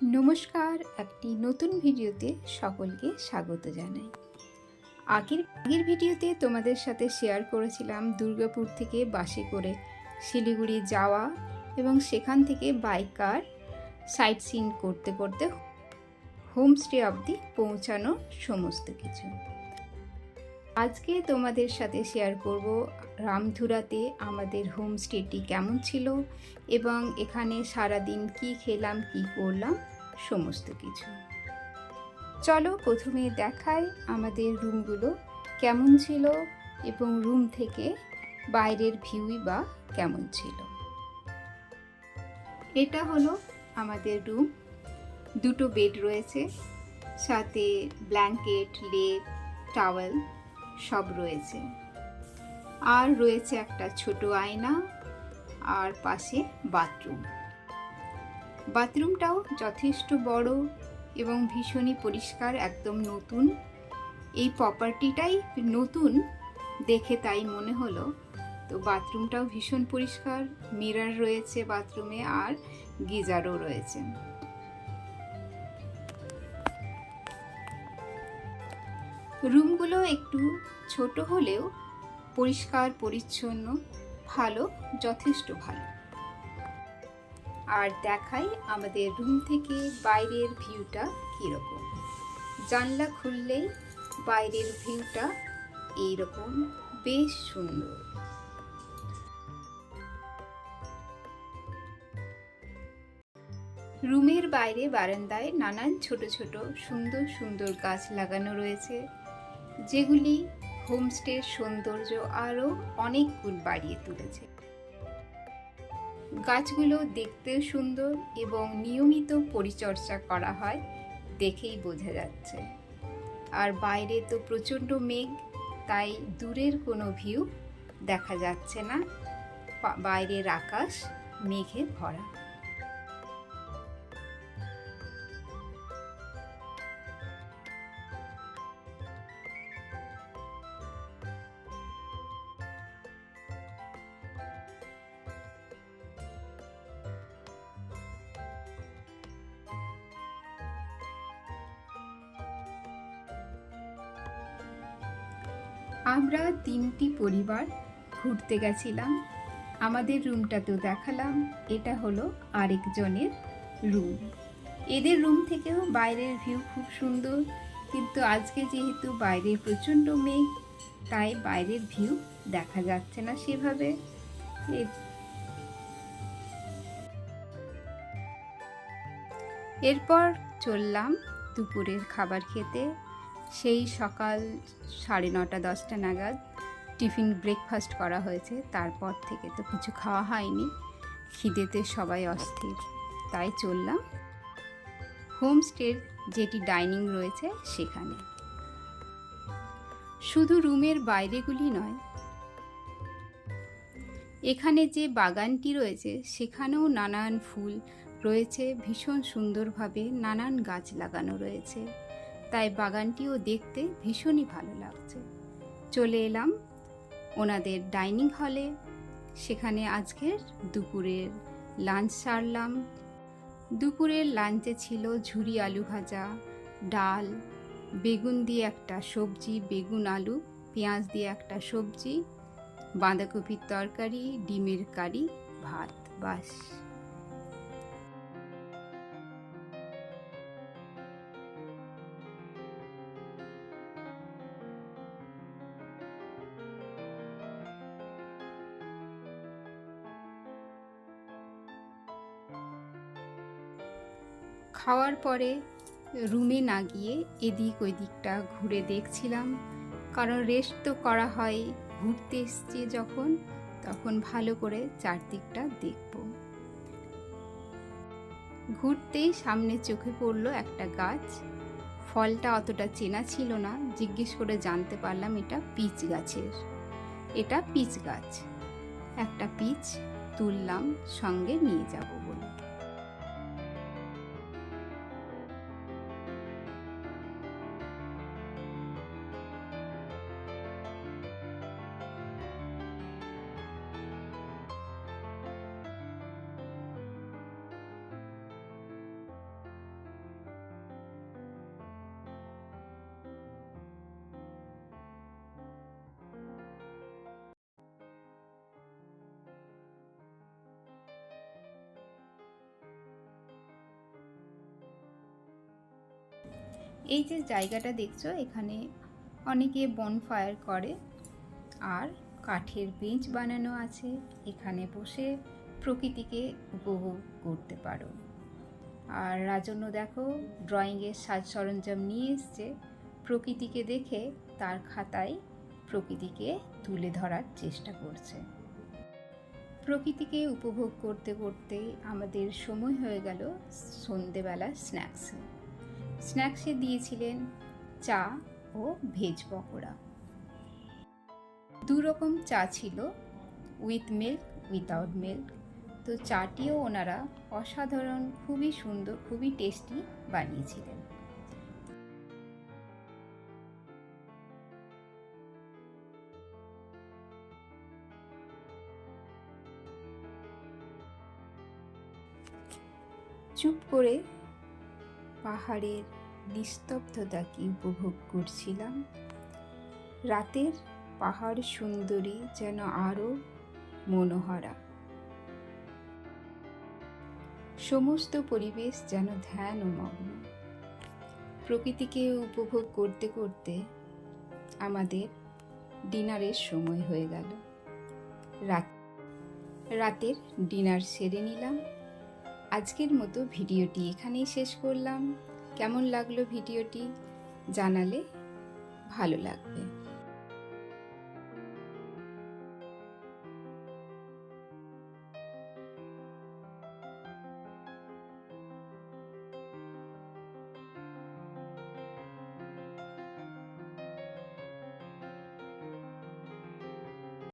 নমস্কার, একটি নতুন ভিডিওতে সকলকে স্বাগত জানাই। আগের ভিডিওতে তোমাদের সাথে শেয়ার করেছিলাম দুর্গাপুর থেকে বাসে করে শিলিগুড়ি যাওয়া এবং সেখান থেকে বাইক কার সাইট সিন করতে করতে হোমস্টে অবধি পৌঁছানো সমস্ত কিছু। আজকে তোমাদের সাথে শেয়ার করব রামধুরাতে আমাদের হোমস্টেটি কেমন ছিল এবং এখানে সারাদিন কি খেলাম কি করলাম সমস্ত কিছু। চলো প্রথমে দেখাই আমাদের রুমগুলো কেমন ছিল এবং রুম থেকে বাইরের ভিউই বা কেমন ছিল। এটা হলো আমাদের রুম, দুটো বেড রয়েছে, সাথে ব্ল্যাঙ্কেট, লেপ, টাওয়েল সব রয়েছে, আর রয়েছে একটা ছোট আয়না আর পাশে বাথরুম। বাথরুমটাও যথেষ্ট বড় এবং ভীষণই পরিষ্কার, একদম নতুন। এই প্রপার্টিটাই নতুন দেখে তাই মনে হলো। তো বাথরুমটাও ভীষণ পরিষ্কার, মিরর রয়েছে বাথরুমে আর গিজারও রয়েছে। রুমগুলো একটু ছোট হলেও পরিষ্কার পরিচ্ছন্ন, ভালো, যথেষ্ট ভালো। আর দেখাই আমাদের রুম থেকে বাইরের ভিউটা কীরকম। জানলা খুললেই বাইরের ভিউটা এইরকম, বেশ সুন্দর। রুমের বাইরে বারান্দায় নানান ছোট ছোট সুন্দর সুন্দর গাছ লাগানো রয়েছে, যেগুলি হোমস্টের সৌন্দর্য আরও অনেক গুণ বাড়িয়ে তুলেছে। গাছগুলো দেখতেও সুন্দর এবং নিয়মিত পরিচর্যা করা হয় দেখেই বোঝা যাচ্ছে। আর বাইরে তো প্রচণ্ড মেঘ, তাই দূরের কোনো ভিউ দেখা যাচ্ছে না, বাইরের আকাশ মেঘে ভরা। আমরা 3টি পরিবার ঘুরতে গেছিলাম। আমাদের রুমটাতেও দেখালাম। এটা হলো আরেকজনের রুম। এদের রুম থেকেও বাইরের ভিউ খুব সুন্দর, কিন্তু আজকে যেহেতু বাইরে প্রচণ্ড মেঘ, তাই বাইরের ভিউ দেখা যাচ্ছে না সেভাবে। এরপর চললাম দুপুরের খাবার খেতে। সেই সকাল 9:30-10টা নাগাদ টিফিন ব্রেকফাস্ট করা হয়েছে, তারপর থেকে তো কিছু খাওয়া হয়নি, খিদেতে সবাই অস্থির। তাই চললাম হোমস্টের যেটি ডাইনিং রয়েছে সেখানে। শুধু রুমের বাইরেগুলি নয়, এখানে যে বাগানটি রয়েছে সেখানেও নানান ফুল রয়েছে, ভীষণ সুন্দরভাবে নানান গাছ লাগানো রয়েছে, তাই বাগানটিও দেখতে ভীষণই ভালো লাগছে। চলে এলাম ওনাদের ডাইনিং হলে, সেখানে আজকের দুপুরের লাঞ্চ সারলাম। দুপুরের লাঞ্চে ছিল ঝুরি আলু ভাজা, ডাল, বেগুন দিয়ে একটা সবজি, বেগুন আলু পেঁয়াজ দিয়ে একটা সবজি, বাঁধাকপির তরকারি, ডিমের কারি, ভাত, বাস। খাওয়ার পরে রুমে না গিয়ে এদিক ওই দিকটা ঘুরে দেখছিলাম, কারণ রেস্ট তো করা হয়, ঘুরতে এসছি যখন তখন ভালো করে চারদিকটা দেখব। ঘুরতেই সামনে চোখে পড়লো একটা গাছ। ফলটা অতটা চেনা ছিল না, জিজ্ঞেস করে জানতে পারলাম এটা পিচ গাছের। এটা পিচ গাছ। একটা পিচ তুললাম, সঙ্গে নিয়ে যাব বলে। এই যে জায়গাটা দেখছো, এখানে অনেকে বনফায়ার করে আর কাঠের বেঞ্চ বানানো আছে, এখানে বসে প্রকৃতিকে উপভোগ করতে পারো। আর রাজন্য দেখো ড্রয়িংয়ের সাজ সরঞ্জাম নিয়ে এসছে, প্রকৃতিকে দেখে তার খাতায় প্রকৃতিকে তুলে ধরার চেষ্টা করছে। প্রকৃতিকে উপভোগ করতে করতে আমাদের সময় হয়ে গেল সন্ধেবেলা স্ন্যাক্সে দিয়েছিলেন চা ও ভেজ পকোড়া। দু রকম চা ছিল, উইথ মিল্ক, উইথাউট মিল্ক। তো চাটিও ওনারা অসাধারণ, খুবই সুন্দর, খুবই টেস্টি বানিয়েছিলেন। চুপ করে পাহাড়ের নিস্তব্ধতাকে উপভোগ করছিলাম। রাতের পাহাড় সুন্দরী যেন আরও মনোহরা, সমস্ত পরিবেশ যেন ধ্যান ও মগ্ন। প্রকৃতিকে উপভোগ করতে করতে আমাদের ডিনারের সময় হয়ে গেল। রাতের ডিনার সেরে নিলাম। আজকের মতো ভিডিওটি এখানেই শেষ করলাম। কেমন লাগলো ভিডিওটি জানালে ভালো লাগবে।